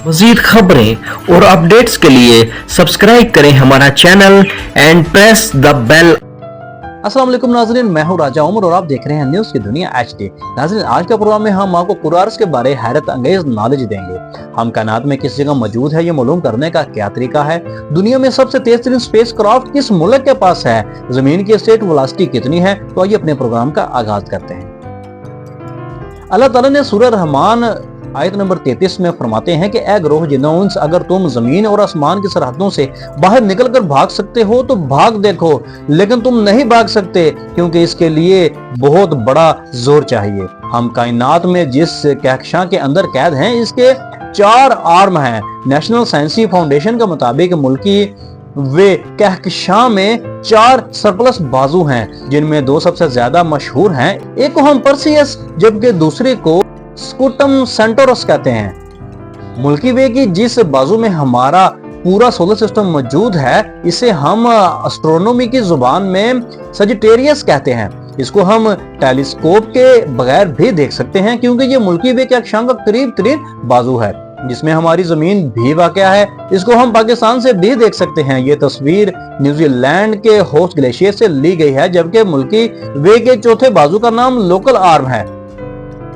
मज़ीद खबरें और अपडेट्स के लिए सब्सक्राइब करें हमारा channel and press the bell. अस्सलाम वालेकुम नाज़रीन, मैं हूं राजा उमर और आप देख रहे हैं न्यूज़ की दुनिया HD। नाज़रीन, आज का प्रोग्राम में हम आपको कुरार्स के बारे हैरत अंगेज नॉलेज देंगे। हम कायनात में किस जगह मौजूद है ये मालूम करने का क्या तरीका है, दुनिया में सबसे तेज तरीन स्पेस क्राफ्ट किस मुल्क के पास है, जमीन की स्टेट वेलोसिटी कितनी है। तो आइए अपने प्रोग्राम का आगाज करते हैं। अल्लाह ताला ने सूरह रहमान आयत नंबर 33 में फरमाते हैं कि ए ग्रोह जिन्नोंस, अगर तुम जमीन और आसमान की सरहदों से बाहर निकलकर भाग सकते हो तो भाग देखो, लेकिन तुम नहीं भाग सकते क्योंकि इसके लिए बहुत बड़ा जोर चाहिए। हम कायनात में जिस कहकशां के अंदर कैद हैं इसके 4 आर्म हैं। नेशनल साइंसी फाउंडेशन के मुताबिक मुल्की वे कहकशां में 4 सरप्लस बाजू हैं, जिनमें 2 सबसे ज्यादा मशहूर हैं। एक को हम परसियस जबकि दूसरे को स्कूटम सेंटोरस कहते हैं। मुल्की वे की जिस बाजू में हमारा पूरा सोलर सिस्टम मौजूद है इसे हम एस्ट्रोनॉमी की जुबान में सजिटेरियस कहते हैं। इसको हम टेलीस्कोप के बगैर भी देख सकते हैं क्योंकि ये मुल्की वे के अक्षांश का करीब तरीन बाजू है, जिसमें हमारी जमीन भी वाक़या है। इसको हम पाकिस्तान से भी देख सकते हैं। ये तस्वीर न्यूजीलैंड के होस्ट ग्लेशियर से ली गई है, जबकि मुल्की वे के चौथे बाजू का नाम लोकल आर्म है।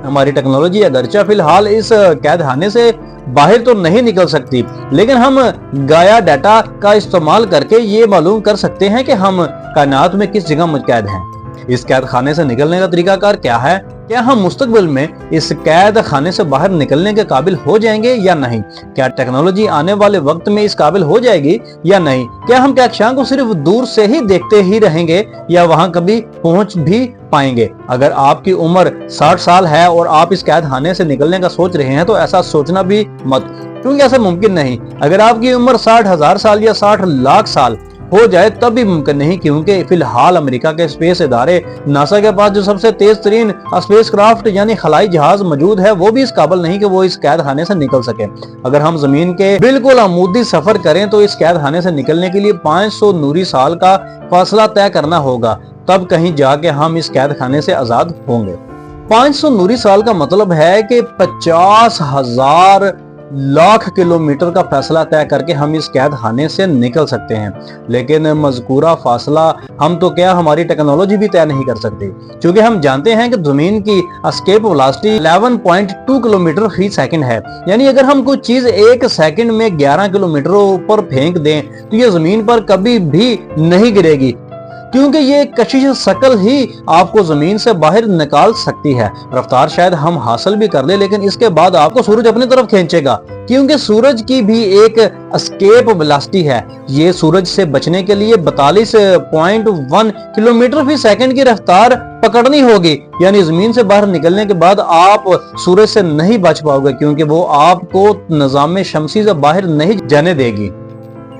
हमारी टेक्नोलॉजी अगरचे फिलहाल इस कैदखाने से बाहर तो नहीं निकल सकती, लेकिन हम गाया डाटा का इस्तेमाल करके ये मालूम कर सकते हैं कि हम कायनात में किस जगह कैद हैं। इस कैद खाने से निकलने का तरीकाकार क्या है? क्या हम मुस्तकबिल में इस कैद खाने से बाहर निकलने के काबिल हो जाएंगे या नहीं? क्या टेक्नोलॉजी आने वाले वक्त में इस काबिल हो जाएगी या नहीं? क्या हम कहकशां को सिर्फ दूर से ही देखते ही रहेंगे या वहां कभी पहुंच भी पाएंगे? अगर आपकी उम्र 60 साल है और आप इस कैद खाने से निकलने का सोच रहे हैं तो ऐसा सोचना भी मत, क्योंकि ऐसा मुमकिन नहीं। अगर आपकी उम्र 60,000 साल या 60 लाख साल हो जाए तब भी मुमकिन नहीं, क्योंकि फिलहाल अमेरिका के स्पेस इदारे नासा के पास जो सबसे तेज तरीन स्पेस क्राफ्ट यानी खलाई जहाज मौजूद है वो भी इस काबिल नहीं कि वो इस कैद खाने से निकल सके। अगर हम जमीन के बिल्कुल आमूदी सफर करें तो इस कैद खाने से निकलने के लिए 500 नूरी साल का फासला तय करना होगा, तब कहीं जाके हम इस कैद खाने से आजाद होंगे। 500 नूरी साल का मतलब है कि 50,000 लाख किलोमीटर का फैसला तय करके हम इस कैद खाने से निकल सकते हैं, लेकिन मज़कूरा फासला हम तो क्या हमारी टेक्नोलॉजी भी तय नहीं कर सकती, क्योंकि हम जानते हैं कि जमीन की एस्केप वेलोसिटी 11.2 किलोमीटर फी सेकंड है। यानी अगर हम कोई चीज 1 सेकंड में 11 किलोमीटर ऊपर फेंक दें तो ये जमीन पर कभी भी नहीं गिरेगी, क्योंकि ये कशिश शकल ही आपको जमीन से बाहर निकाल सकती है। रफ्तार शायद हम हासिल भी कर ले, लेकिन इसके बाद आपको सूरज अपनी तरफ खींचेगा, क्योंकि सूरज की भी एक एस्केप वेलोसिटी है। ये सूरज से बचने के लिए 42.1 किलोमीटर फी सेकंड की रफ्तार पकड़नी होगी। यानी जमीन से बाहर निकलने के बाद आप सूरज से नहीं बच पाओगे, क्योंकि वो आपको निजाम शमसी से बाहर नहीं जाने देगी।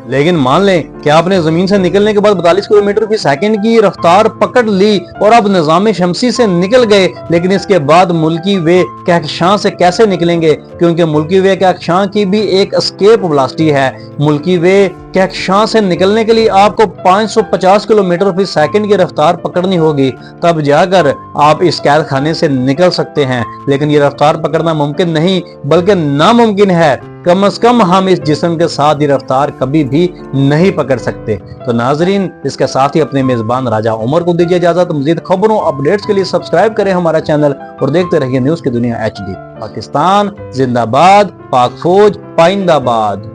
लेकिन मान लें कि आपने जमीन से निकलने के बाद 42 किलोमीटर फी सेकंड की रफ्तार पकड़ ली और अब निजाम शमसी से निकल गए, लेकिन इसके बाद मुल्की वे कहकशां से कैसे निकलेंगे? क्योंकि मुल्की वे कहकशां की भी एक एस्केप वेलोसिटी है। मुल्की वे कहकशां से निकलने के लिए आपको 550 किलोमीटर फी सेकंड की रफ्तार पकड़नी होगी, तब जाकर आप इस कैद खाने से निकल सकते हैं। लेकिन ये रफ्तार पकड़ना मुमकिन नहीं बल्कि नामुमकिन है। कम से कम हम इस जिस्म के साथ ये रफ्तार कभी भी नहीं पकड़ सकते। तो नाजरीन, इसके साथ ही अपने मेजबान राजा उमर को दीजिए इजाजत। मजीद खबरों अपडेट्स के लिए सब्सक्राइब करें हमारा चैनल और देखते रहिए न्यूज़ की दुनिया HD। पाकिस्तान जिंदाबाद, पाक फौज पाइंदाबाद।